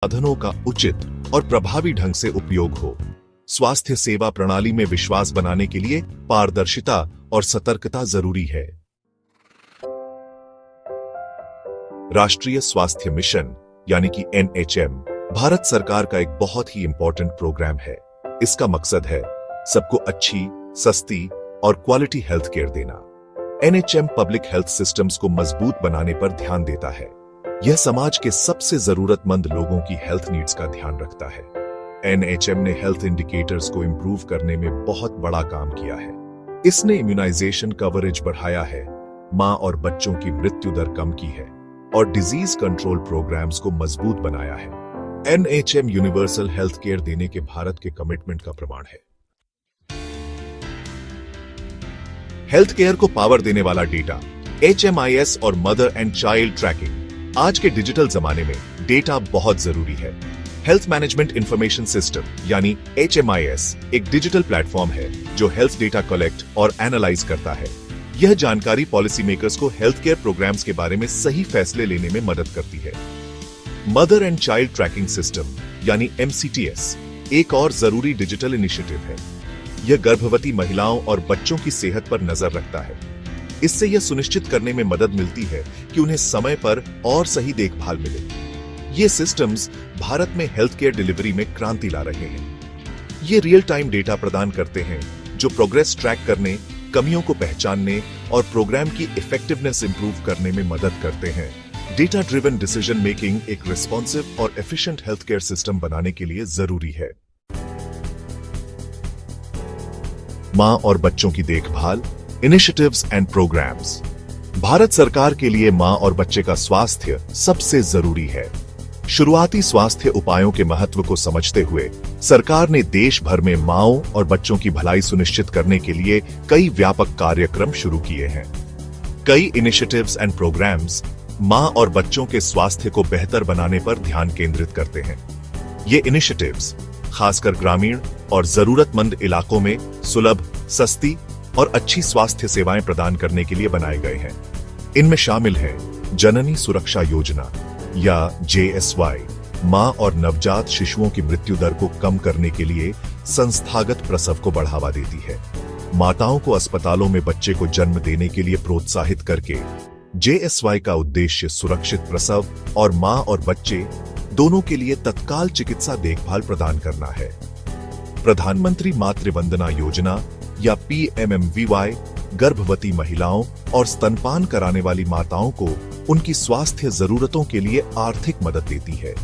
साधनों का उचित और प्रभावी ढंग से उपयोग हो। स्वास्थ्य सेवा प्रणाली में विश्वास बनाने के लिए पारदर्शिता और सतर्कता जरूरी है। राष्ट्रीय स्वास्थ्य मिशन यानी कि NHM भारत सरकार का एक बहुत ही इंपॉर्टेंट प्रोग्राम है। इसका मकसद है सबको अच्छी, सस्ती और क्वालिटी हेल्थ केयर देना। NHM पब्लिक हेल्थ सिस्टम्स को मजबूत बनाने पर ध्यान देता है। यह समाज के सबसे जरूरतमंद लोगों की हेल्थ नीड्स का ध्यान रखता है। NHM ने हेल्थ इंडिकेटर्स को इंप्रूव करने में बहुत बड़ा काम किया है। इसने इम्यूनाइजेशन कवरेज बढ़ाया है, मां और बच्चों की मृत्यु दर कम की है और डिजीज कंट्रोल प्रोग्राम्स को मजबूत बनाया है। NHM यूनिवर्सल हेल्थ केयर देने के भारत के कमिटमेंट का प्रमाण है। हेल्थ केयर को पावर देने वाला डेटा, HMIS और मदर एंड चाइल्ड ट्रैकिंग। आज के डिजिटल जमाने में डेटा बहुत जरूरी है। हेल्थ मैनेजमेंट इंफॉर्मेशन सिस्टम यानी HMIS एक डिजिटल प्लेटफॉर्म है जो हेल्थ डेटा कलेक्ट और एनालाइज करता है। यह जानकारी पॉलिसी मेकर्स को हेल्थ केयर प्रोग्राम्स के बारे में सही फैसले लेने में मदद करती है। Mother and child tracking system यानी MCTS एक और जरूरी डिजिटल इनिशिएटिव है। यह गर्भवती महिलाओं और बच्चों की सेहत पर नजर रखता है। इससे यह सुनिश्चित करने में मदद मिलती है कि उन्हें समय पर और सही देखभाल मिले। ये सिस्टम्स भारत में हेल्थ केयर डिलीवरी में क्रांति ला रहे हैं। ये रियल टाइम डेटा प्रदान करते हैं जो प्रोग्रेस ट्रैक करने, कमियों को पहचानने और प्रोग्राम की इफेक्टिवनेस इंप्रूव करने में मदद करते हैं। डेटा ड्रिवन डिसीजन मेकिंग एक रिस्पॉन्सिव और एफिशिएंट हेल्थ केयर सिस्टम बनाने के लिए जरूरी है। मां और बच्चों की देखभाल, इनिशिएटिव्स एंड प्रोग्राम्स। भारत सरकार के लिए मां और बच्चे का स्वास्थ्य सबसे जरूरी है। शुरुआती स्वास्थ्य उपायों के महत्व को समझते हुए सरकार ने देश भर में मांओं और बच्चों की भलाई सुनिश्चित करने के लिए कई व्यापक कार्यक्रम शुरू किए हैं। कई इनिशिएटिव्स एंड प्रोग्राम्स मां और बच्चों के स्वास्थ्य को बेहतर बनाने पर ध्यान केंद्रित करते हैं। ये इनिशिएटिव्स खासकर ग्रामीण और जरूरतमंद इलाकों में सुलभ, सस्ती और अच्छी स्वास्थ्य सेवाएं प्रदान करने के लिए बनाए गए हैं। इनमें शामिल है जननी सुरक्षा योजना या JSY, मां और नवजात शिशुओं की मृत्यु दर को कम करने के लिए संस्थागत प्रसव को बढ़ावा देती है। माताओं को अस्पतालों में बच्चे को जन्म देने के लिए प्रोत्साहित करके JSY का उद्देश्य सुरक्षित प्रसव और मां और बच्चे दोनों के लिए तत्काल चिकित्सा देखभाल प्रदान करना है। प्रधानमंत्री मातृ वंदना योजना या PMMVY गर्भवती महिलाओं और स्तनपान कराने वाली माताओं को उनकी स्वास्थ्य जरूरतों के लिए आर्थिक मदद देती है।